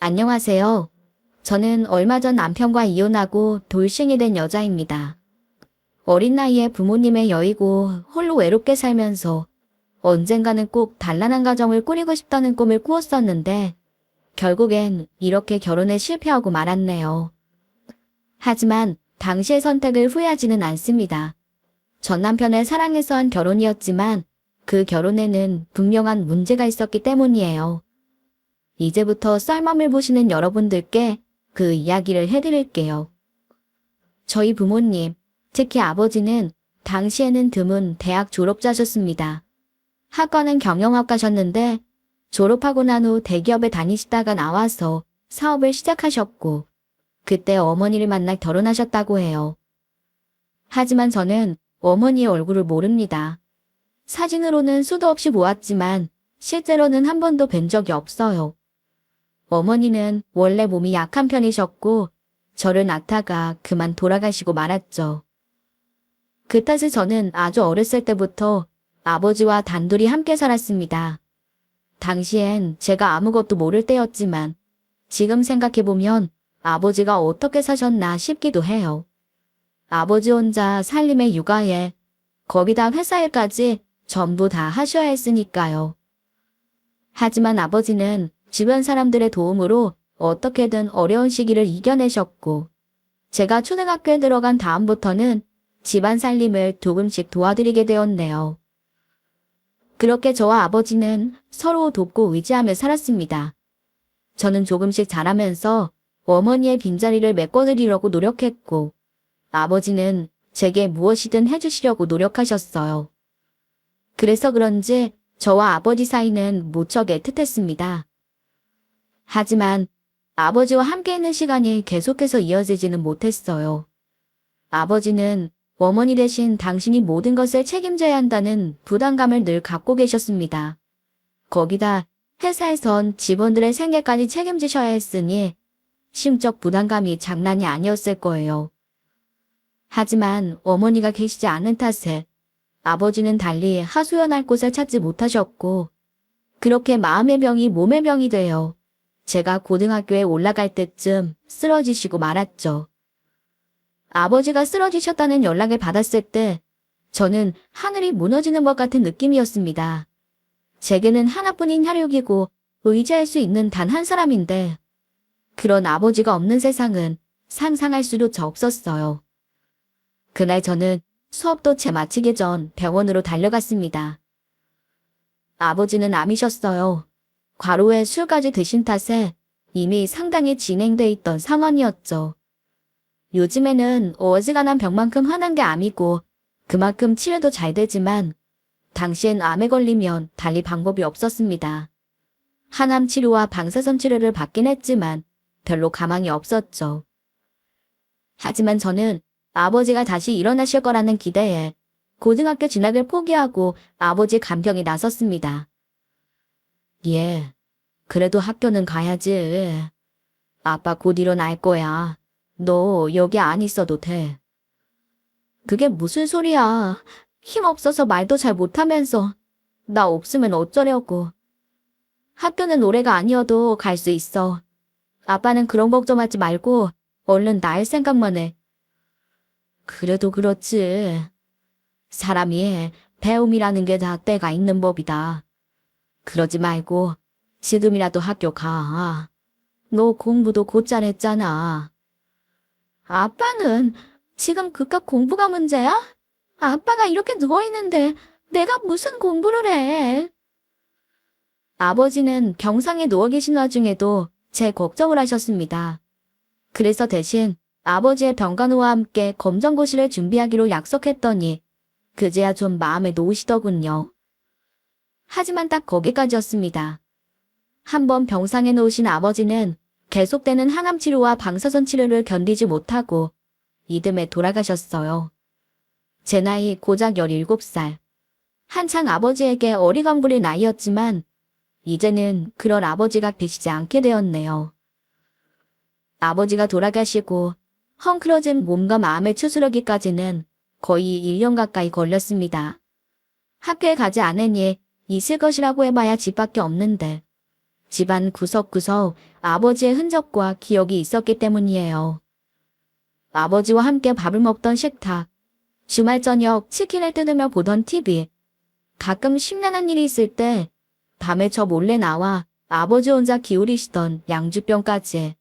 안녕하세요. 저는 얼마 전 남편과 이혼하고 돌싱이 된 여자입니다. 어린 나이에 부모님의 여의고 홀로 외롭게 살면서 언젠가는 꼭 단란한 가정을 꾸리고 싶다는 꿈을 꾸었었는데 결국엔 이렇게 결혼에 실패하고 말았네요. 하지만 당시의 선택을 후회하지는 않습니다. 전 남편을 사랑해서 한 결혼이었지만 그 결혼에는 분명한 문제가 있었기 때문이에요. 이제부터 썰맘을 보시는 여러분들께 그 이야기를 해드릴게요. 저희 부모님, 특히 아버지는 당시에는 드문 대학 졸업자셨습니다. 학과는 경영학과셨는데 졸업하고 난 후 대기업에 다니시다가 나와서 사업을 시작하셨고 그때 어머니를 만나 결혼하셨다고 해요. 하지만 저는 어머니의 얼굴을 모릅니다. 사진으로는 수도 없이 보았지만 실제로는 한 번도 뵌 적이 없어요. 어머니는 원래 몸이 약한 편이셨고 저를 낳다가 그만 돌아가시고 말았죠. 그 탓에 저는 아주 어렸을 때부터 아버지와 단둘이 함께 살았습니다. 당시엔 제가 아무것도 모를 때였지만 지금 생각해보면 아버지가 어떻게 사셨나 싶기도 해요. 아버지 혼자 살림에 육아에 거기다 회사 일까지 전부 다 하셔야 했으니까요. 하지만 아버지는 주변 사람들의 도움으로 어떻게든 어려운 시기를 이겨내셨고 제가 초등학교에 들어간 다음부터는 집안 살림을 조금씩 도와드리게 되었네요. 그렇게 저와 아버지는 서로 돕고 의지하며 살았습니다. 저는 조금씩 자라면서 어머니의 빈자리를 메꿔드리려고 노력했고 아버지는 제게 무엇이든 해주시려고 노력하셨어요. 그래서 그런지 저와 아버지 사이는 무척 애틋했습니다. 하지만 아버지와 함께 있는 시간이 계속해서 이어지지는 못했어요. 아버지는 어머니 대신 당신이 모든 것을 책임져야 한다는 부담감을 늘 갖고 계셨습니다. 거기다 회사에선 직원들의 생계까지 책임지셔야 했으니 심적 부담감이 장난이 아니었을 거예요. 하지만 어머니가 계시지 않은 탓에 아버지는 달리 하소연할 곳을 찾지 못하셨고 그렇게 마음의 병이 몸의 병이 되어 제가 고등학교에 올라갈 때쯤 쓰러지시고 말았죠. 아버지가 쓰러지셨다는 연락을 받았을 때 저는 하늘이 무너지는 것 같은 느낌이었습니다. 제게는 하나뿐인 혈육이고 의지할 수 있는 단 한 사람인데 그런 아버지가 없는 세상은 상상할 수조차 없었어요. 그날 저는 수업도 채 마치기 전 병원으로 달려갔습니다. 아버지는 암이셨어요. 과로에 술까지 드신 탓에 이미 상당히 진행돼 있던 상황이었죠. 요즘에는 어지간한 병만큼 흔한 게 암이고 그만큼 치료도 잘 되지만 당시엔 암에 걸리면 달리 방법이 없었습니다. 항암 치료와 방사선 치료를 받긴 했지만 별로 가망이 없었죠. 하지만 저는 아버지가 다시 일어나실 거라는 기대에 고등학교 진학을 포기하고 아버지 간병에 나섰습니다. 예, 그래도 학교는 가야지. 아빠 곧 일어날 거야. 너 여기 안 있어도 돼. 그게 무슨 소리야. 힘 없어서 말도 잘 못하면서. 나 없으면 어쩌려고. 학교는 올해가 아니어도 갈 수 있어. 아빠는 그런 걱정하지 말고 얼른 나을 생각만 해. 그래도 그렇지. 사람이 배움이라는 게 다 때가 있는 법이다. 그러지 말고 지금이라도 학교 가. 너 공부도 곧잘 했잖아. 아빠는 지금 그깟 공부가 문제야? 아빠가 이렇게 누워있는데 내가 무슨 공부를 해? 아버지는 병상에 누워 계신 와중에도 제 걱정을 하셨습니다. 그래서 대신 아버지의 병간호와 함께 검정고시를 준비하기로 약속했더니 그제야 좀 마음에 놓으시더군요. 하지만 딱 거기까지였습니다. 한번 병상에 놓으신 아버지는 계속되는 항암 치료와 방사선 치료를 견디지 못하고 이듬해 돌아가셨어요. 제 나이 고작 17살. 한창 아버지에게 어리광 부릴 나이였지만 이제는 그런 아버지가 계시지 않게 되었네요. 아버지가 돌아가시고 헝클어진 몸과 마음을 추스르기까지는 거의 1년 가까이 걸렸습니다. 학교에 가지 않으니 있을 것이라고 해봐야 집 밖에 없는데 집안 구석구석 아버지의 흔적과 기억이 있었기 때문이에요. 아버지와 함께 밥을 먹던 식탁, 주말 저녁 치킨을 뜯으며 보던 TV, 가끔 심란한 일이 있을 때 밤에 저 몰래 나와 아버지 혼자 기울이시던 양주병까지.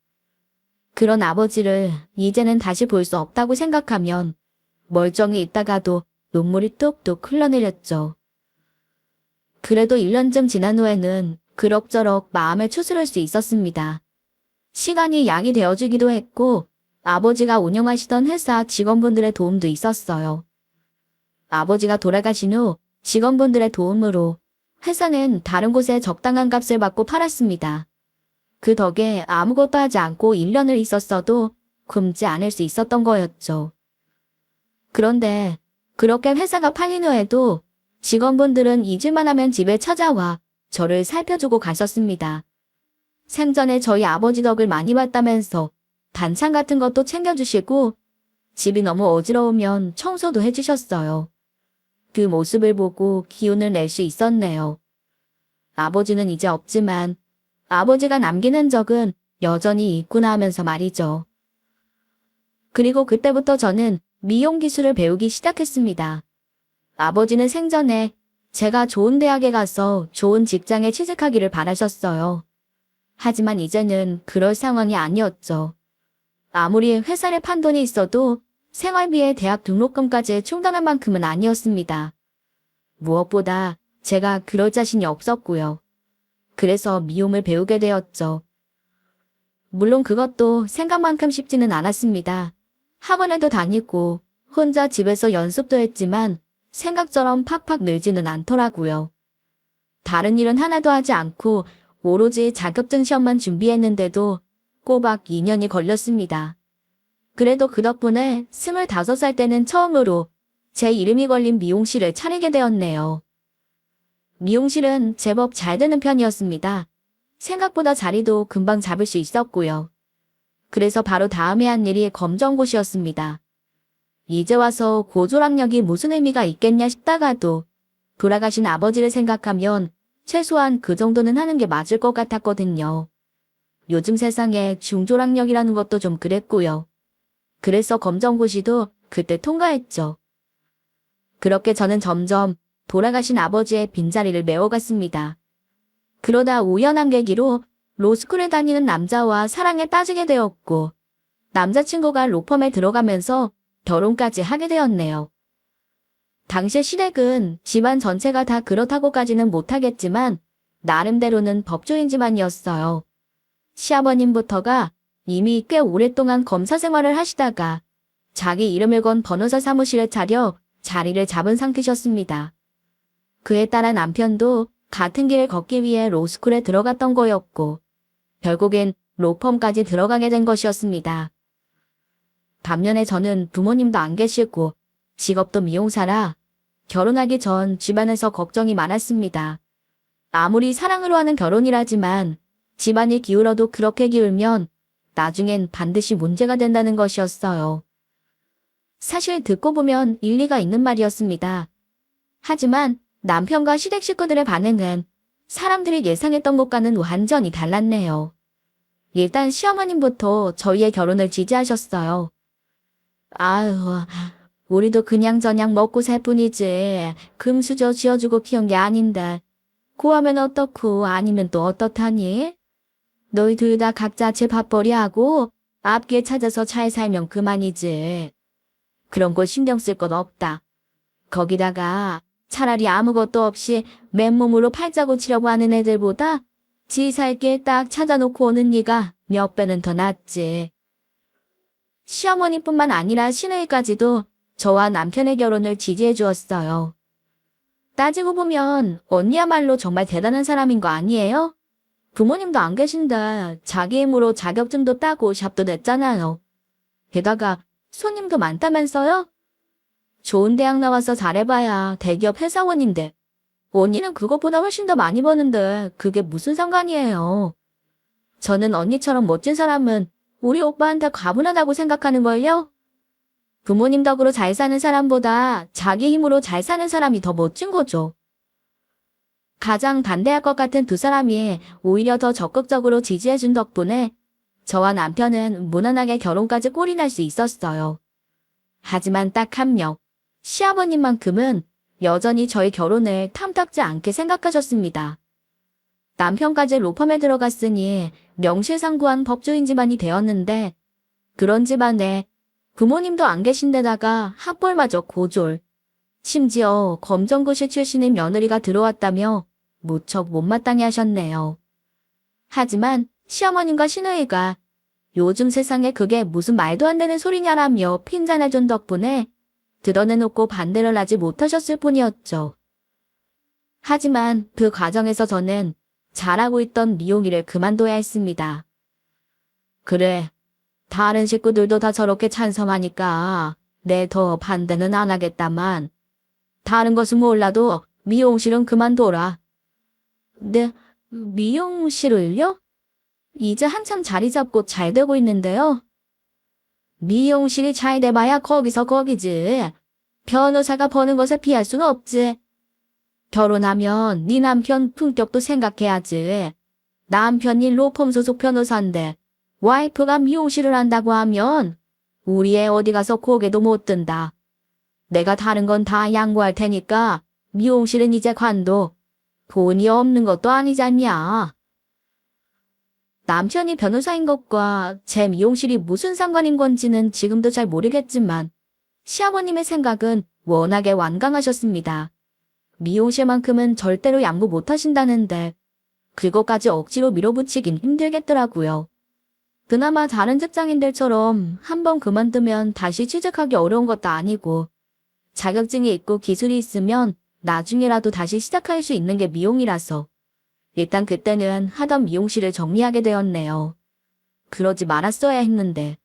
그런 아버지를 이제는 다시 볼 수 없다고 생각하면 멀쩡히 있다가도 눈물이 뚝뚝 흘러내렸죠. 그래도 1년쯤 지난 후에는 그럭저럭 마음을 추스를 수 있었습니다. 시간이 약이 되어주기도 했고 아버지가 운영하시던 회사 직원분들의 도움도 있었어요. 아버지가 돌아가신 후 직원분들의 도움으로 회사는 다른 곳에 적당한 값을 받고 팔았습니다. 그 덕에 아무것도 하지 않고 1년을 있었어도 굶지 않을 수 있었던 거였죠. 그런데 그렇게 회사가 팔린 후에도 직원분들은 잊을만 하면 집에 찾아와 저를 살펴주고 가셨습니다. 생전에 저희 아버지 덕을 많이 봤다면서 반찬 같은 것도 챙겨주시고 집이 너무 어지러우면 청소도 해주셨어요. 그 모습을 보고 기운을 낼 수 있었네요. 아버지는 이제 없지만 아버지가 남긴 흔적은 여전히 있구나 하면서 말이죠. 그리고 그때부터 저는 미용 기술을 배우기 시작했습니다. 아버지는 생전에 제가 좋은 대학에 가서 좋은 직장에 취직하기를 바라셨어요. 하지만 이제는 그럴 상황이 아니었죠. 아무리 회사를 판 돈이 있어도 생활비에 대학 등록금까지 충당할 만큼은 아니었습니다. 무엇보다 제가 그럴 자신이 없었고요. 그래서 미용을 배우게 되었죠. 물론 그것도 생각만큼 쉽지는 않았습니다. 학원에도 다니고 혼자 집에서 연습도 했지만 생각처럼 팍팍 늘지는 않더라고요. 다른 일은 하나도 하지 않고 오로지 자격증 시험만 준비했는데도 꼬박 2년이 걸렸습니다. 그래도 그 덕분에 25살 때는 처음으로 제 이름이 걸린 미용실을 차리게 되었네요. 미용실은 제법 잘 되는 편이었습니다. 생각보다 자리도 금방 잡을 수 있었고요. 그래서 바로 다음에 한 일이 검정고시였습니다. 이제 와서 고졸학력이 무슨 의미가 있겠냐 싶다가도 돌아가신 아버지를 생각하면 최소한 그 정도는 하는 게 맞을 것 같았거든요. 요즘 세상에 중졸학력이라는 것도 좀 그랬고요. 그래서 검정고시도 그때 통과했죠. 그렇게 저는 점점 돌아가신 아버지의 빈자리를 메워갔습니다. 그러다 우연한 계기로 로스쿨에 다니는 남자와 사랑에 빠지게 되었고 남자친구가 로펌에 들어가면서 결혼까지 하게 되었네요. 당시 시댁은 집안 전체가 다 그렇다고까지는 못하겠지만 나름대로는 법조인 집안이었어요. 시아버님부터가 이미 꽤 오랫동안 검사 생활을 하시다가 자기 이름을 건 변호사 사무실을 차려 자리를 잡은 상태셨습니다. 그에 따라 남편도 같은 길을 걷기 위해 로스쿨에 들어갔던 거였고 결국엔 로펌까지 들어가게 된 것이었습니다. 반면에 저는 부모님도 안 계시고 직업도 미용사라 결혼하기 전 집안에서 걱정이 많았습니다. 아무리 사랑으로 하는 결혼이라지만 집안이 기울어도 그렇게 기울면 나중엔 반드시 문제가 된다는 것이었어요. 사실 듣고 보면 일리가 있는 말이었습니다. 하지만 남편과 시댁 식구들의 반응은 사람들이 예상했던 것과는 완전히 달랐네요. 일단 시어머님부터 저희의 결혼을 지지하셨어요. 아유, 우리도 그냥저냥 먹고 살 뿐이지 금수저 지어주고 키운 게 아닌데 고하면 어떻고 아니면 또 어떻다니? 너희 둘 다 각자 제 밥벌이하고 앞길 찾아서 잘 살면 그만이지. 그런 거 신경 쓸 것 없다. 거기다가 차라리 아무것도 없이 맨몸으로 팔자고 치려고 하는 애들보다 지 살 길 딱 찾아놓고 오는 네가 몇 배는 더 낫지. 시어머니뿐만 아니라 시누이까지도 저와 남편의 결혼을 지지해 주었어요. 따지고 보면 언니야말로 정말 대단한 사람인 거 아니에요? 부모님도 안 계신데 자기 힘으로 자격증도 따고 샵도 냈잖아요. 게다가 손님도 많다면서요? 좋은 대학 나와서 잘해봐야 대기업 회사원인데 언니는 그것보다 훨씬 더 많이 버는데 그게 무슨 상관이에요. 저는 언니처럼 멋진 사람은 우리 오빠한테 과분하다고 생각하는걸요? 부모님 덕으로 잘 사는 사람보다 자기 힘으로 잘 사는 사람이 더 멋진 거죠. 가장 반대할 것 같은 두 사람이 오히려 더 적극적으로 지지해준 덕분에 저와 남편은 무난하게 결혼까지 꼴이 날 수 있었어요. 하지만 딱 한 명, 시아버님만큼은 여전히 저희 결혼을 탐탁지 않게 생각하셨습니다. 남편까지 로펌에 들어갔으니 명실상부한 법조인 집안이 되었는데 그런 집안에 부모님도 안 계신 데다가 학벌마저 고졸, 심지어 검정고시 출신의 며느리가 들어왔다며 무척 못마땅해 하셨네요. 하지만 시어머님과 시누이가 요즘 세상에 그게 무슨 말도 안 되는 소리냐라며 핀잔해준 덕분에 드러내놓고 반대를 하지 못하셨을 뿐이었죠. 하지만 그 과정에서 저는 잘하고 있던 미용일을 그만둬야 했습니다. 그래, 다른 식구들도 다 저렇게 찬성하니까 내 더 반대는 안 하겠다만 다른 것은 몰라도 미용실은 그만둬라. 네, 미용실을요? 이제 한참 자리 잡고 잘 되고 있는데요. 미용실이 잘 돼봐야 거기서 거기지. 변호사가 버는 것을 피할 수는 없지. 결혼하면 네 남편 품격도 생각해야지. 남편이 로펌 소속 변호사인데 와이프가 미용실을 한다고 하면 우리 애 어디 가서 고개도 못 든다. 내가 다른 건 다 양보할 테니까 미용실은 이제 관둬. 돈이 없는 것도 아니잖냐. 남편이 변호사인 것과 제 미용실이 무슨 상관인 건지는 지금도 잘 모르겠지만 시아버님의 생각은 워낙에 완강하셨습니다. 미용실만큼은 절대로 양보 못하신다는데 그것까지 억지로 밀어붙이긴 힘들겠더라고요. 그나마 다른 직장인들처럼 한번 그만두면 다시 취직하기 어려운 것도 아니고 자격증이 있고 기술이 있으면 나중에라도 다시 시작할 수 있는 게 미용이라서 일단 그때는 하던 미용실을 정리하게 되었네요. 그러지 말았어야 했는데.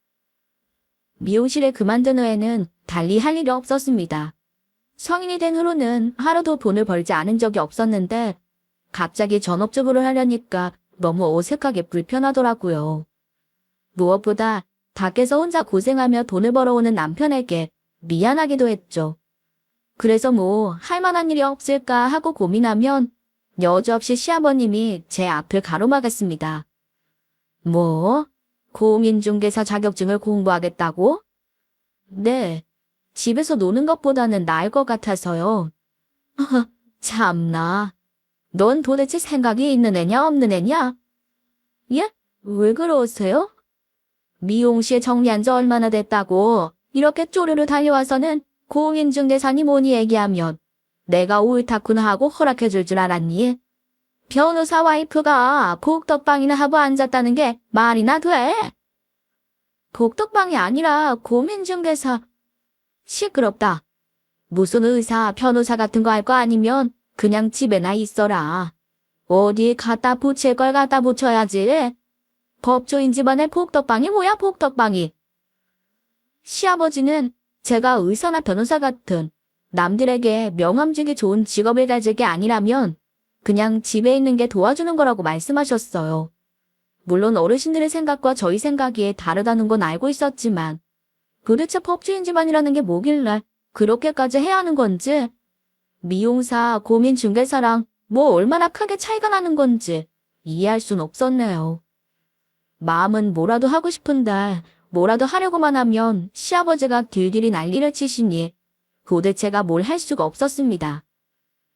미용실을 그만둔 후에는 달리 할 일이 없었습니다. 성인이 된 후로는 하루도 돈을 벌지 않은 적이 없었는데 갑자기 전업주부를 하려니까 너무 어색하게 불편하더라고요. 무엇보다 밖에서 혼자 고생하며 돈을 벌어오는 남편에게 미안하기도 했죠. 그래서 뭐 할 만한 일이 없을까 하고 고민하면 여지없이 시아버님이 제 앞을 가로막았습니다. 뭐? 공인중개사 자격증을 공부하겠다고? 네, 집에서 노는 것보다는 나을 것 같아서요. 참나. 넌 도대체 생각이 있는 애냐 없는 애냐? 예? 왜 그러세요? 미용실 정리한 지 얼마나 됐다고 이렇게 쪼르르 달려와서는 공인중개사니 뭐니 얘기하면 내가 옳다구나 하고 허락해줄 줄 알았니? 변호사 와이프가 복덕방이나 하고 앉았다는 게 말이나 돼? 복덕방이 아니라 공인중개사. 시끄럽다. 무슨 의사, 변호사 같은 거 할 거 아니면 그냥 집에나 있어라. 어디 갖다 붙일 걸 갖다 붙여야지. 법조인 집안에 복덕방이 뭐야 복덕방이. 시아버지는 제가 의사나 변호사 같은 남들에게 명함 주기 좋은 직업을 가질 게 아니라면 그냥 집에 있는 게 도와주는 거라고 말씀하셨어요. 물론 어르신들의 생각과 저희 생각이 다르다는 건 알고 있었지만 도대체 법조인 집안이라는 게 뭐길래 그렇게까지 해야 하는 건지 미용사, 고민중개사랑 뭐 얼마나 크게 차이가 나는 건지 이해할 순 없었네요. 마음은 뭐라도 하고 싶은데 뭐라도 하려고만 하면 시아버지가 길길이 난리를 치시니 도대체가 뭘 할 수가 없었습니다.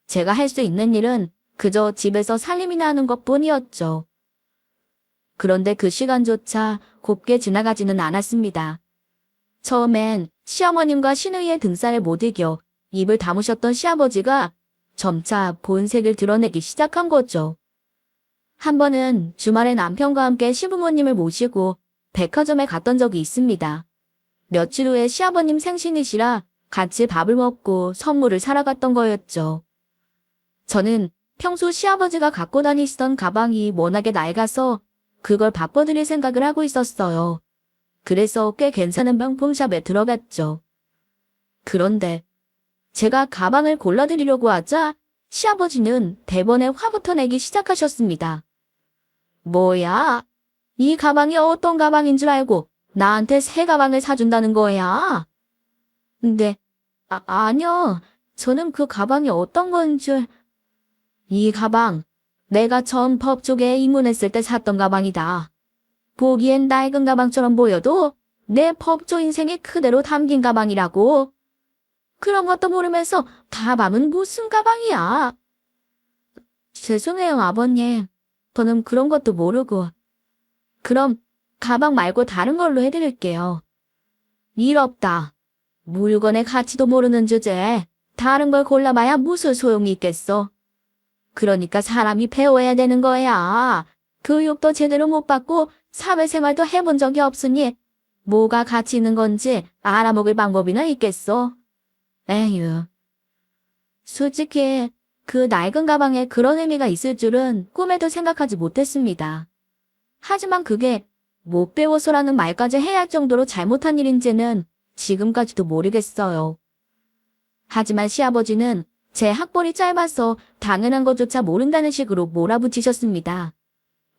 제가 할 수 있는 일은 그저 집에서 살림이나 하는 것뿐이었죠. 그런데 그 시간조차 곱게 지나가지는 않았습니다. 처음엔 시어머님과 시누이의 등살을 못 이겨 입을 다무셨던 시아버지가 점차 본색을 드러내기 시작한 거죠. 한 번은 주말에 남편과 함께 시부모님을 모시고 백화점에 갔던 적이 있습니다. 며칠 후에 시아버님 생신이시라 같이 밥을 먹고 선물을 사러 갔던 거였죠. 저는 평소 시아버지가 갖고 다니시던 가방이 워낙에 낡아서 그걸 바꿔드릴 생각을 하고 있었어요. 그래서 꽤 괜찮은 명품샵에 들어갔죠. 그런데 제가 가방을 골라드리려고 하자 시아버지는 대번에 화부터 내기 시작하셨습니다. 뭐야? 이 가방이 어떤 가방인 줄 알고 나한테 새 가방을 사준다는 거야? 근데 아니요. 저는 그 가방이 어떤 건 줄... 이 가방, 내가 처음 법 쪽에 입문했을 때 샀던 가방이다. 보기엔 낡은 가방처럼 보여도 내 법조 인생이 그대로 담긴 가방이라고. 그런 것도 모르면서 가방은 무슨 가방이야? 죄송해요, 아버님. 저는 그런 것도 모르고. 그럼 가방 말고 다른 걸로 해드릴게요. 일 없다. 물건의 가치도 모르는 주제에 다른 걸 골라봐야 무슨 소용이 있겠어. 그러니까 사람이 배워야 되는 거야. 교육도 제대로 못 받고 사회생활도 해본 적이 없으니 뭐가 가치 있는 건지 알아먹을 방법이나 있겠어. 에휴. 솔직히 그 낡은 가방에 그런 의미가 있을 줄은 꿈에도 생각하지 못했습니다. 하지만 그게 못 배워서라는 말까지 해야 할 정도로 잘못한 일인지는 지금까지도 모르겠어요. 하지만 시아버지는 제 학벌이 짧아서 당연한 것조차 모른다는 식으로 몰아붙이셨습니다.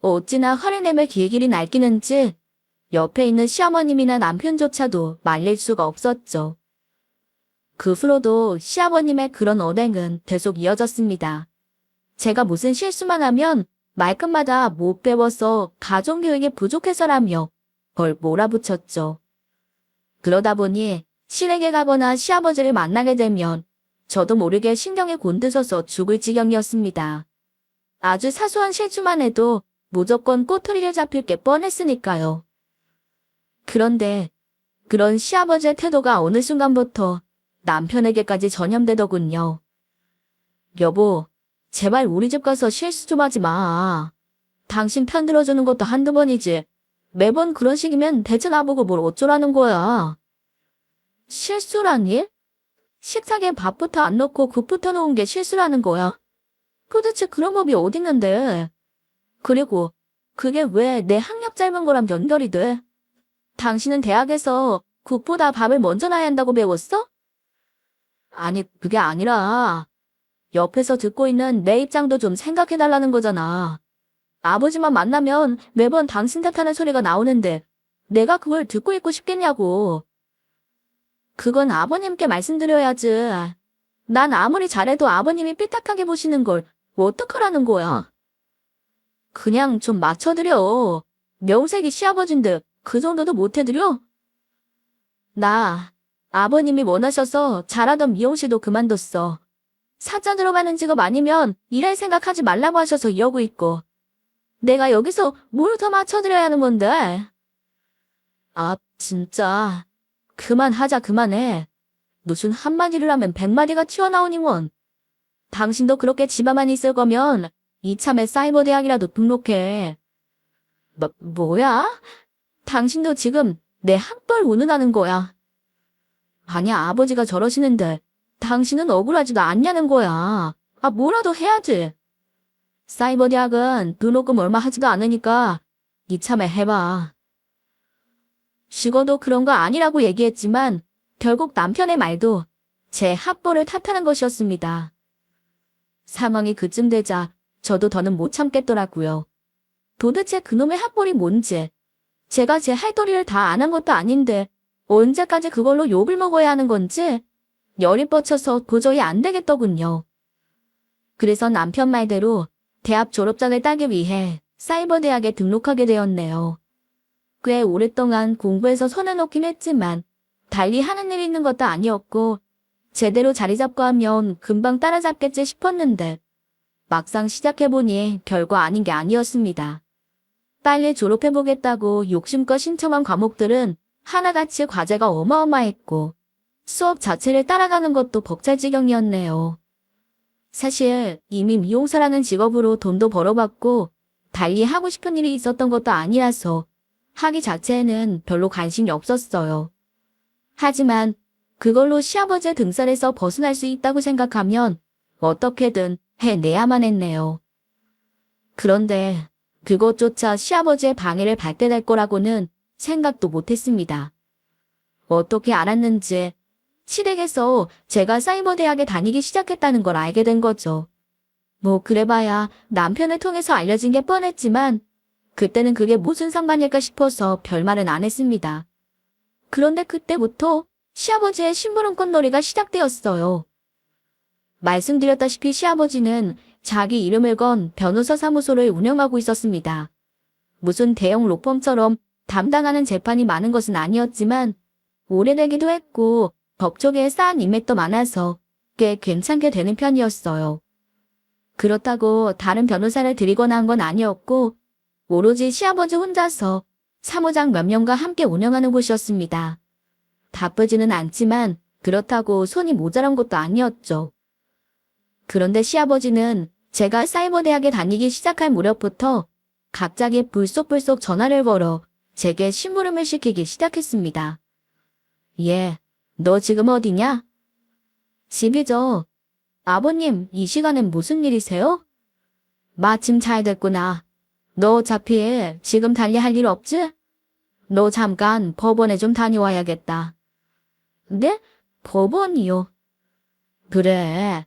어찌나 화를 내며 길길이 날뛰는지 옆에 있는 시어머님이나 남편조차도 말릴 수가 없었죠. 그 후로도 시아버님의 그런 언행은 계속 이어졌습니다. 제가 무슨 실수만 하면 말끝마다 못 배워서 가정교육이 부족해서라며 그걸 몰아붙였죠. 그러다 보니 시댁에 가거나 시아버지를 만나게 되면 저도 모르게 신경이 곤두서서 죽을 지경이었습니다. 아주 사소한 실수만 해도 무조건 꼬투리를 잡힐 게 뻔했으니까요. 그런데 그런 시아버지의 태도가 어느 순간부터 남편에게까지 전염되더군요. 여보, 제발 우리 집 가서 실수 좀 하지 마. 당신 편 들어주는 것도 한두 번이지. 매번 그런 식이면 대체 나보고 뭘 어쩌라는 거야. 실수란 일? 식탁에 밥부터 안 넣고 국부터 놓은 게 실수라는 거야. 도대체 그런 법이 어딨는데. 그리고 그게 왜 내 학력 짧은 거랑 연결이 돼? 당신은 대학에서 국보다 밥을 먼저 놔야 한다고 배웠어? 아니, 그게 아니라 옆에서 듣고 있는 내 입장도 좀 생각해달라는 거잖아. 아버지만 만나면 매번 당신 탓하는 소리가 나오는데 내가 그걸 듣고 있고 싶겠냐고. 그건 아버님께 말씀드려야지. 난 아무리 잘해도 아버님이 삐딱하게 보시는 걸 어떡하라는 거야. 그냥 좀 맞춰드려. 명색이 시아버진데 그 정도도 못해드려? 나 아버님이 원하셔서 잘하던 미용실도 그만뒀어. 사자 들어가는 직업 아니면 일할 생각하지 말라고 하셔서 이러고 있고. 내가 여기서 뭘 더 맞춰드려야 하는 건데. 아, 진짜. 그만하자, 그만해. 무슨 한마디를 하면 100마디가 튀어나오니 원. 당신도 그렇게 집에만 있을 거면 이참에 사이버 대학이라도 등록해. 뭐야? 당신도 지금 내 학벌 운운하는 거야. 아니야, 아버지가 저러시는데 당신은 억울하지도 않냐는 거야. 아, 뭐라도 해야지. 사이버 대학은 등록금 얼마 하지도 않으니까 이참에 해봐. 죽어도 그런 거 아니라고 얘기했지만 결국 남편의 말도 제 학벌을 탓하는 것이었습니다. 상황이 그쯤 되자 저도 더는 못 참겠더라고요. 도대체 그놈의 학벌이 뭔지, 제가 제 할 도리를 다 안 한 것도 아닌데 언제까지 그걸로 욕을 먹어야 하는 건지 열이 뻗쳐서 도저히 안 되겠더군요. 그래서 남편 말대로 대학 졸업장을 따기 위해 사이버 대학에 등록하게 되었네요. 꽤 오랫동안 공부해서 손에 놓긴 했지만 달리 하는 일이 있는 것도 아니었고 제대로 자리 잡고 하면 금방 따라잡겠지 싶었는데 막상 시작해보니 별거 아닌 게 아니었습니다. 빨리 졸업해보겠다고 욕심껏 신청한 과목들은 하나같이 과제가 어마어마했고 수업 자체를 따라가는 것도 벅찰지경이었네요. 사실 이미 미용사라는 직업으로 돈도 벌어봤고 달리 하고 싶은 일이 있었던 것도 아니라서 학위 자체에는 별로 관심이 없었어요. 하지만 그걸로 시아버지의 등살에서 벗어날 수 있다고 생각하면 어떻게든 해내야만 했네요. 그런데 그것조차 시아버지의 방해를 받게 될 거라고는 생각도 못했습니다. 어떻게 알았는지 시댁에서 제가 사이버 대학에 다니기 시작했다는 걸 알게 된 거죠. 뭐 그래봐야 남편을 통해서 알려진 게 뻔했지만 그때는 그게 무슨 상관일까 싶어서 별말은 안 했습니다. 그런데 그때부터 시아버지의 심부름꾼 놀이가 시작되었어요. 말씀드렸다시피 시아버지는 자기 이름을 건 변호사 사무소를 운영하고 있었습니다. 무슨 대형 로펌처럼 담당하는 재판이 많은 것은 아니었지만 오래되기도 했고 법조계에 쌓은 인맥도 많아서 꽤 괜찮게 되는 편이었어요. 그렇다고 다른 변호사를 들이거나 한 건 아니었고 오로지 시아버지 혼자서 사무장 몇 명과 함께 운영하는 곳이었습니다. 바쁘지는 않지만 그렇다고 손이 모자란 것도 아니었죠. 그런데 시아버지는 제가 사이버대학에 다니기 시작할 무렵부터 갑자기 불쑥불쑥 전화를 걸어 제게 심부름을 시키기 시작했습니다. 예, 너 지금 어디냐? 집이죠. 아버님, 이 시간엔 무슨 일이세요? 마침 잘 됐구나. 너 어차피 지금 달리 할 일 없지? 너 잠깐 법원에 좀 다녀와야겠다. 네? 법원이요? 그래.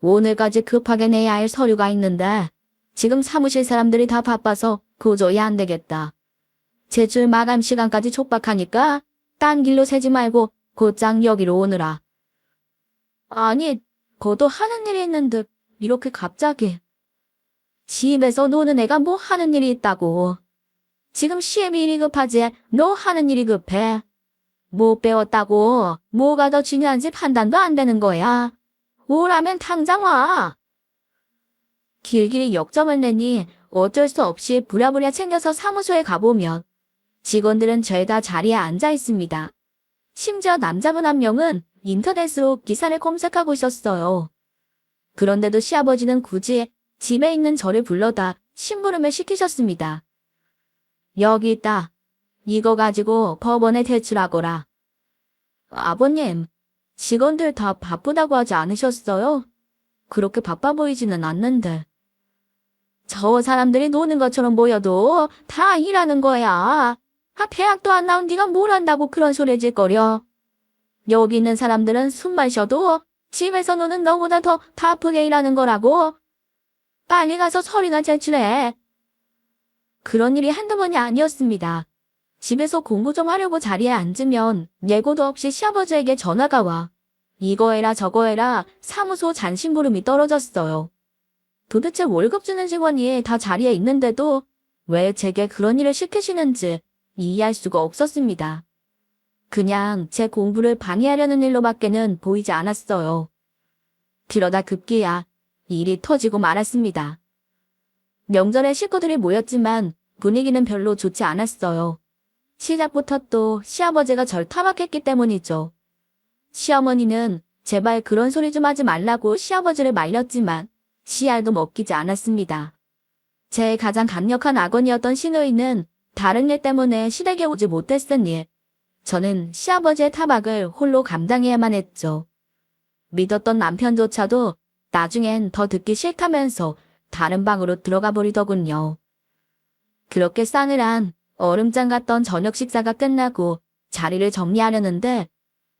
오늘까지 급하게 내야 할 서류가 있는데 지금 사무실 사람들이 다 바빠서 도저히 안 되겠다. 제출 마감 시간까지 촉박하니까 딴 길로 새지 말고 곧장 여기로 오느라. 아니, 거도 하는 일이 있는데 이렇게 갑자기. 집에서 노는 애가 뭐 하는 일이 있다고. 지금 시험이 일이 급하지 너 하는 일이 급해. 못 배웠다고 뭐가 더 중요한지 판단도 안 되는 거야. 오라면 당장 와. 길길이 역정을 내니 어쩔 수 없이 부랴부랴 챙겨서 사무소에 가보면 직원들은 죄다 자리에 앉아 있습니다. 심지어 남자분 한 명은 인터넷으로 기사를 검색하고 있었어요. 그런데도 시아버지는 굳이 집에 있는 저를 불러다 심부름을 시키셨습니다. 여기 있다. 이거 가지고 법원에 제출하거라. 아버님, 직원들 다 바쁘다고 하지 않으셨어요? 그렇게 바빠 보이지는 않는데. 저 사람들이 노는 것처럼 보여도 다 일하는 거야. 대학도 안 나온 네가 뭘 한다고 그런 소리질거려. 여기 있는 사람들은 숨만 쉬어도 집에서 노는 너보다 더 바쁘게 일하는 거라고. 빨리 가서 서류나 제출해. 그런 일이 한두 번이 아니었습니다. 집에서 공부 좀 하려고 자리에 앉으면 예고도 없이 시아버지에게 전화가 와. 이거 해라 저거 해라 사무소 잔심부름이 떨어졌어요. 도대체 월급 주는 직원이 다 자리에 있는데도 왜 제게 그런 일을 시키시는지 이해할 수가 없었습니다. 그냥 제 공부를 방해하려는 일로밖에는 보이지 않았어요. 그러다 급기야 일이 터지고 말았습니다. 명절에 식구들이 모였지만 분위기는 별로 좋지 않았어요. 시작부터 또 시아버지가 절 타박했기 때문이죠. 시어머니는 제발 그런 소리 좀 하지 말라고 시아버지를 말렸지만 씨알도 먹히지 않았습니다. 제 가장 강력한 악원이었던 시누이는 다른 일 때문에 시댁에 오지 못했으니 저는 시아버지의 타박을 홀로 감당해야만 했죠. 믿었던 남편조차도 나중엔 더 듣기 싫다면서 다른 방으로 들어가 버리더군요. 그렇게 싸늘한 얼음장 같던 저녁 식사가 끝나고 자리를 정리하려는데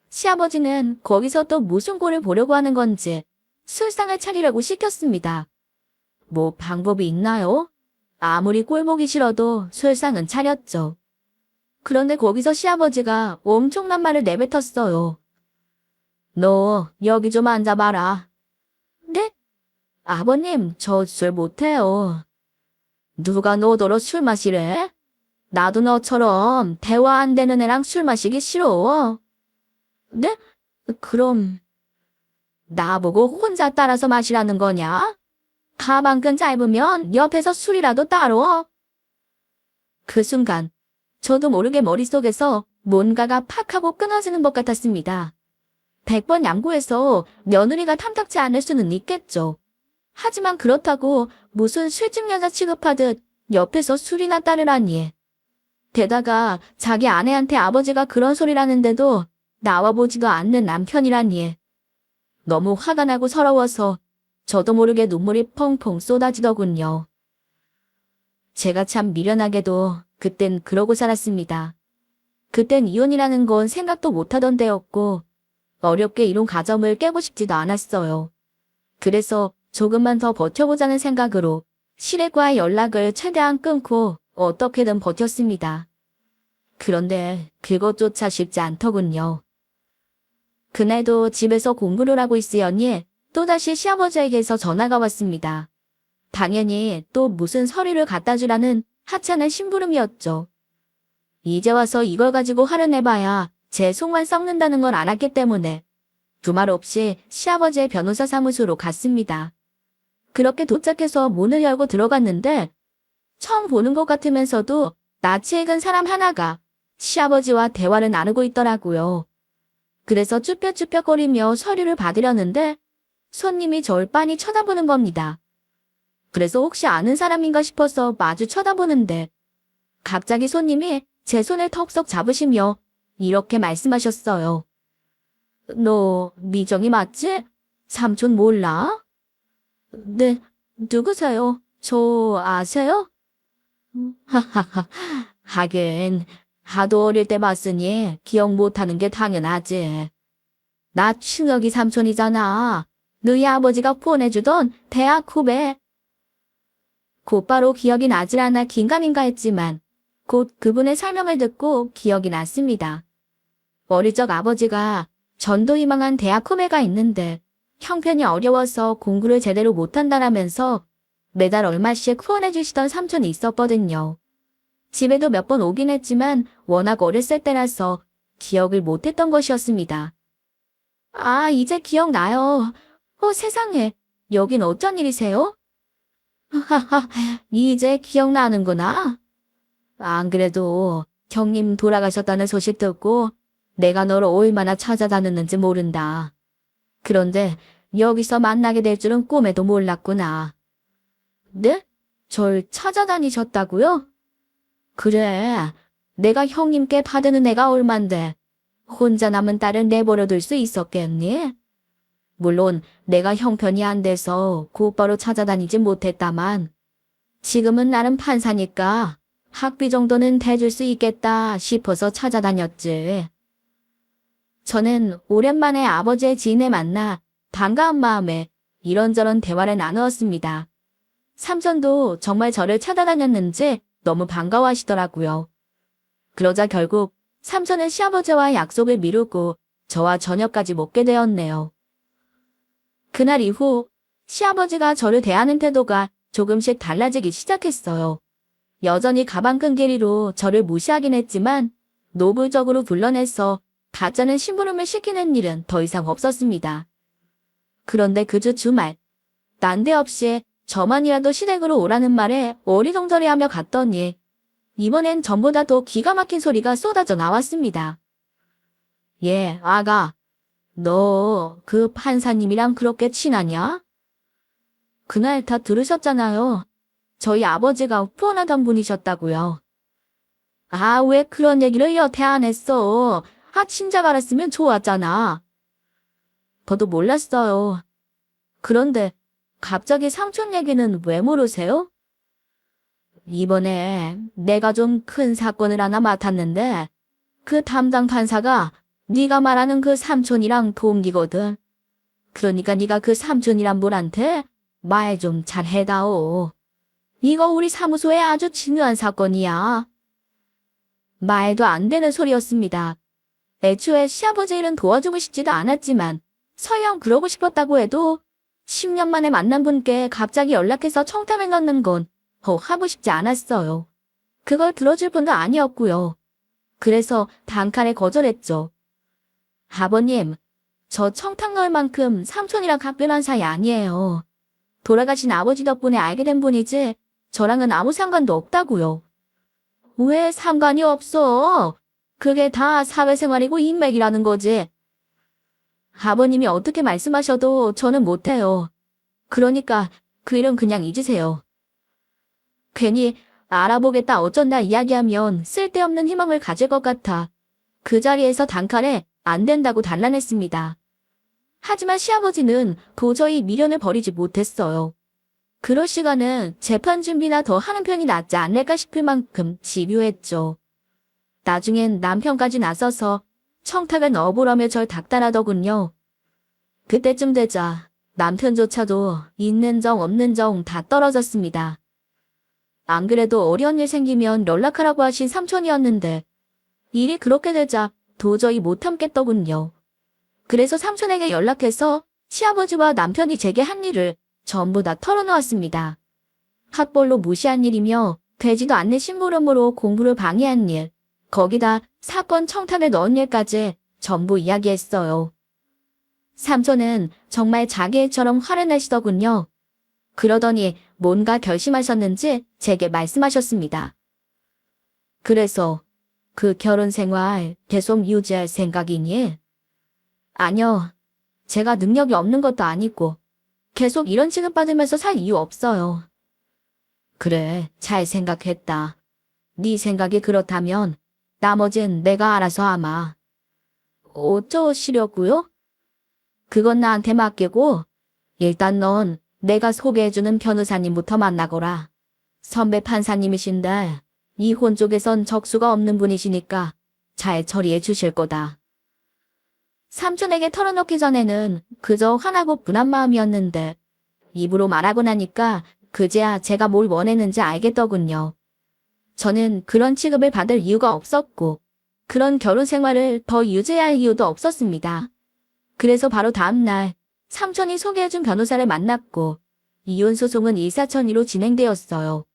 시아버지는 거기서 또 무슨 꼴을 보려고 하는 건지 술상을 차리라고 시켰습니다. 뭐 방법이 있나요? 아무리 꼴보기 싫어도 술상은 차렸죠. 그런데 거기서 시아버지가 엄청난 말을 내뱉었어요. 너 여기 좀 앉아봐라. 네? 아버님, 저 술 못해요. 누가 너더러 술 마시래? 나도 너처럼 대화 안 되는 애랑 술 마시기 싫어. 네? 그럼 나보고 혼자 따라서 마시라는 거냐? 가방끈 짧으면 옆에서 술이라도 따로. 그 순간 저도 모르게 머릿속에서 뭔가가 팍 하고 끊어지는 것 같았습니다. 100번 양보해서 며느리가 탐탁지 않을 수는 있겠죠. 하지만 그렇다고 무슨 술집 여자 취급하듯 옆에서 술이나 따르라니. 게다가 자기 아내한테 아버지가 그런 소리라는데도 나와보지도 않는 남편이라니. 너무 화가 나고 서러워서 저도 모르게 눈물이 펑펑 쏟아지더군요. 제가 참 미련하게도 그땐 그러고 살았습니다. 그땐 이혼이라는 건 생각도 못하던 때였고 어렵게 이룬 가정을 깨고 싶지도 않았어요. 그래서 조금만 더 버텨보자는 생각으로 시댁과의 연락을 최대한 끊고 어떻게든 버텼습니다. 그런데 그것조차 쉽지 않더군요. 그날도 집에서 공부를 하고 있으려니 또다시 시아버지에게서 전화가 왔습니다. 당연히 또 무슨 서류를 갖다 주라는 하찮은 심부름이었죠. 이제 와서 이걸 가지고 화를 내봐야 제 속만 썩는다는 걸 알았기 때문에 두말 없이 시아버지의 변호사 사무소로 갔습니다. 그렇게 도착해서 문을 열고 들어갔는데 처음 보는 것 같으면서도 낯이 익은 사람 하나가 시아버지와 대화를 나누고 있더라고요. 그래서 쭈뼛쭈뼛거리며 서류를 받으려는데 손님이 절 빤히 쳐다보는 겁니다. 그래서 혹시 아는 사람인가 싶어서 마주 쳐다보는데 갑자기 손님이 제 손을 턱썩 잡으시며 이렇게 말씀하셨어요. 너 미정이 맞지? 삼촌 몰라? 네, 누구세요? 저 아세요? 하하하, 하긴 하도 어릴 때 봤으니 기억 못하는 게 당연하지. 나 충혁이 삼촌이잖아. 너희 아버지가 보내주던 대학 후배. 곧바로 기억이 나질 않아 긴가민가 했지만 곧 그분의 설명을 듣고 기억이 났습니다. 어릴 적 아버지가 전도희망한 대학 후배가 있는데 형편이 어려워서 공부를 제대로 못한다라면서 매달 얼마씩 후원해 주시던 삼촌이 있었거든요. 집에도 몇 번 오긴 했지만 워낙 어렸을 때라서 기억을 못했던 것이었습니다. 아, 이제 기억나요. 세상에, 여긴 어쩐 일이세요? 하하, 이제 기억나는구나. 안 그래도 형님 돌아가셨다는 소식 듣고 내가 너를 얼마나 찾아다녔는지 모른다. 그런데 여기서 만나게 될 줄은 꿈에도 몰랐구나. 네? 절 찾아다니셨다고요? 그래, 내가 형님께 받은 애가 얼만데 혼자 남은 딸을 내버려둘 수 있었겠니? 물론 내가 형편이 안 돼서 곧바로 찾아다니지 못했다만 지금은 나름 판사니까 학비 정도는 대줄 수 있겠다 싶어서 찾아다녔지. 저는 오랜만에 아버지의 지인을 만나 반가운 마음에 이런저런 대화를 나누었습니다. 삼촌도 정말 저를 찾아다녔는지 너무 반가워하시더라고요. 그러자 결국 삼촌은 시아버지와 약속을 미루고 저와 저녁까지 먹게 되었네요. 그날 이후 시아버지가 저를 대하는 태도가 조금씩 달라지기 시작했어요. 여전히 가방 끈기리로 저를 무시하긴 했지만 노골적으로 불러내서 가짜는 심부름을 시키는 일은 더 이상 없었습니다. 그런데 그 주 주말, 난데없이 저만이라도 시댁으로 오라는 말에 어리둥절해하며 갔더니 이번엔 전보다 더 기가 막힌 소리가 쏟아져 나왔습니다. 예, 아가, 너 그 판사님이랑 그렇게 친하냐? 그날 다 들으셨잖아요. 저희 아버지가 후원하던 분이셨다고요. 아, 왜 그런 얘기를 여태 안 했어? 진작 알았으면 좋았잖아. 저도 몰랐어요. 그런데 갑자기 삼촌 얘기는 왜 모르세요? 이번에 내가 좀 큰 사건을 하나 맡았는데 그 담당 판사가 네가 말하는 그 삼촌이랑 동기거든. 그러니까 네가 그 삼촌이란 분한테 말 좀 잘 해다오. 이거 우리 사무소에 아주 중요한 사건이야. 말도 안 되는 소리였습니다. 애초에 시아버지 일은 도와주고 싶지도 않았지만 설령 그러고 싶었다고 해도 10년 만에 만난 분께 갑자기 연락해서 청탁을 넣는 건 하고 싶지 않았어요. 그걸 들어줄 분도 아니었고요. 그래서 단칼에 거절했죠. 아버님, 저 청탁 넣을 만큼 삼촌이랑 각별한 사이 아니에요. 돌아가신 아버지 덕분에 알게 된 분이지 저랑은 아무 상관도 없다고요. 왜 상관이 없어? 그게 다 사회생활이고 인맥이라는 거지. 아버님이 어떻게 말씀하셔도 저는 못해요. 그러니까 그 일은 그냥 잊으세요. 괜히 알아보겠다 어쩐다 이야기하면 쓸데없는 희망을 가질 것 같아 그 자리에서 단칼에 안 된다고 단란했습니다. 하지만 시아버지는 도저히 미련을 버리지 못했어요. 그럴 시간은 재판 준비나 더 하는 편이 낫지 않을까 싶을 만큼 집요했죠. 나중엔 남편까지 나서서 청탁을 넣어보라며 절 닥달하더군요. 그때쯤 되자 남편조차도 있는 정 없는 정 다 떨어졌습니다. 안 그래도 어려운 일 생기면 연락하라고 하신 삼촌이었는데 일이 그렇게 되자 도저히 못 참겠더군요. 그래서 삼촌에게 연락해서 시아버지와 남편이 제게 한 일을 전부 다 털어놓았습니다. 학벌로 무시한 일이며 되지도 않는 심부름으로 공부를 방해한 일, 거기다 사건 청탁에 넣은 일까지 전부 이야기했어요. 삼촌은 정말 자기 일처럼 화를 내시더군요. 그러더니 뭔가 결심하셨는지 제게 말씀하셨습니다. 그래서 그 결혼 생활 계속 유지할 생각이니? 아니요. 제가 능력이 없는 것도 아니고 계속 이런 취급받으면서 살 이유 없어요. 그래, 잘 생각했다. 네 생각이 그렇다면 나머진 내가 알아서 아마. 어쩌시려고요? 그건 나한테 맡기고 일단 넌 내가 소개해주는 변호사님부터 만나거라. 선배 판사님이신데 이혼 쪽에선 적수가 없는 분이시니까 잘 처리해 주실 거다. 삼촌에게 털어놓기 전에는 그저 화나고 분한 마음이었는데 입으로 말하고 나니까 그제야 제가 뭘 원했는지 알겠더군요. 저는 그런 취급을 받을 이유가 없었고 그런 결혼 생활을 더 유지해야 할 이유도 없었습니다. 그래서 바로 다음날 삼촌이 소개해준 변호사를 만났고 이혼 소송은 일사천리로 진행되었어요.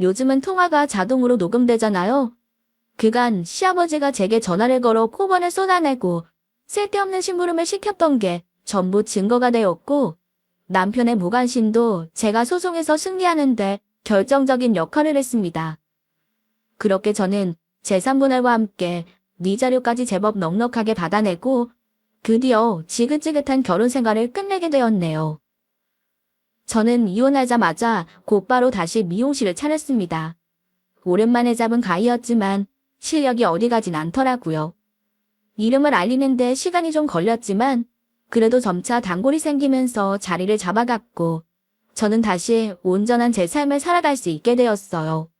요즘은 통화가 자동으로 녹음되잖아요. 그간 시아버지가 제게 전화를 걸어 코번을 쏟아내고 쓸데없는 심부름을 시켰던 게 전부 증거가 되었고 남편의 무관심도 제가 소송에서 승리하는데 결정적인 역할을 했습니다. 그렇게 저는 재산분할과 함께 위자료까지 제법 넉넉하게 받아내고 드디어 지긋지긋한 결혼 생활을 끝내게 되었네요. 저는 이혼하자마자 곧바로 다시 미용실을 차렸습니다. 오랜만에 잡은 가이였지만 실력이 어디 가진 않더라고요. 이름을 알리는데 시간이 좀 걸렸지만 그래도 점차 단골이 생기면서 자리를 잡아갔고 저는 다시 온전한 제 삶을 살아갈 수 있게 되었어요.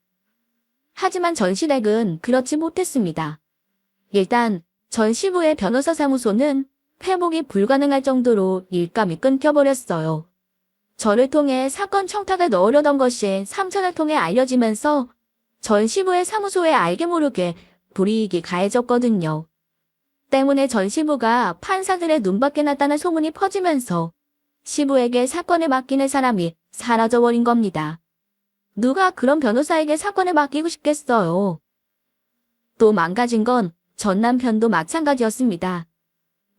하지만 전 시댁은 그렇지 못했습니다. 일단 전 시부의 변호사 사무소는 회복이 불가능할 정도로 일감이 끊겨버렸어요. 저를 통해 사건 청탁을 넣으려던 것이 삼촌을 통해 알려지면서 전 시부의 사무소에 알게 모르게 불이익이 가해졌거든요. 때문에 전 시부가 판사들의 눈밖에 났다는 소문이 퍼지면서 시부에게 사건을 맡기는 사람이 사라져버린 겁니다. 누가 그런 변호사에게 사건을 맡기고 싶겠어요. 또 망가진 건 전 남편도 마찬가지였습니다.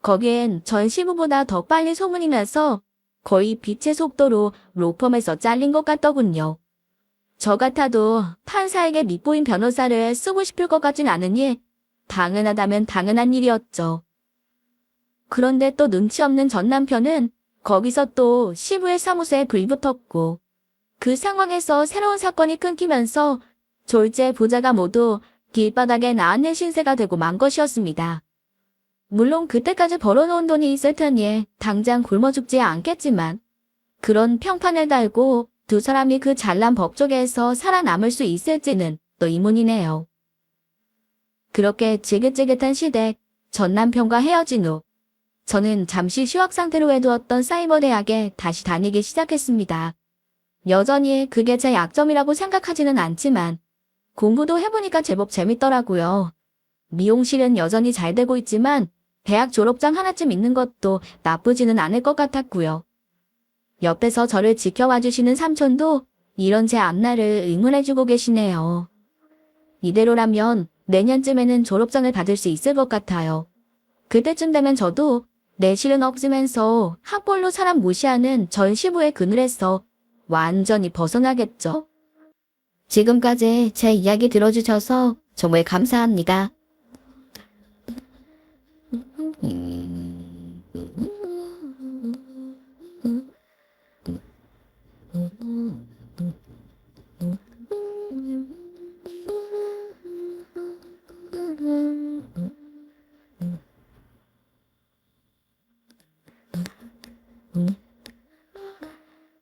거기엔 전 시부보다 더 빨리 소문이 나서 거의 빛의 속도로 로펌에서 잘린 것 같더군요. 저 같아도 판사에게 밉보인 변호사를 쓰고 싶을 것 같진 않으니 당연하다면 당연한 일이었죠. 그런데 또 눈치 없는 전 남편은 거기서 또 시부의 사무소에 불붙었고 그 상황에서 새로운 사건이 끊기면서 졸제 부자가 모두 길바닥에 나앉는 신세가 되고 만 것이었습니다. 물론 그때까지 벌어놓은 돈이 있을 테니 당장 굶어 죽지 않겠지만 그런 평판을 달고 두 사람이 그 잘난 법조계에서 살아남을 수 있을지는 또 의문이네요. 그렇게 지긋지긋한 시댁, 전 남편과 헤어진 후 저는 잠시 휴학 상태로 해두었던 사이버 대학에 다시 다니기 시작했습니다. 여전히 그게 제 약점이라고 생각하지는 않지만 공부도 해보니까 제법 재밌더라고요. 미용실은 여전히 잘 되고 있지만 대학 졸업장 하나쯤 있는 것도 나쁘지는 않을 것 같았고요. 옆에서 저를 지켜봐 주시는 삼촌도 이런 제 앞날을 응원해주고 계시네요. 이대로라면 내년쯤에는 졸업장을 받을 수 있을 것 같아요. 그때쯤 되면 저도 내실은 없으면서 학벌로 사람 무시하는 전 시부의 그늘에서 완전히 벗어나겠죠. 지금까지 제 이야기 들어주셔서 정말 감사합니다.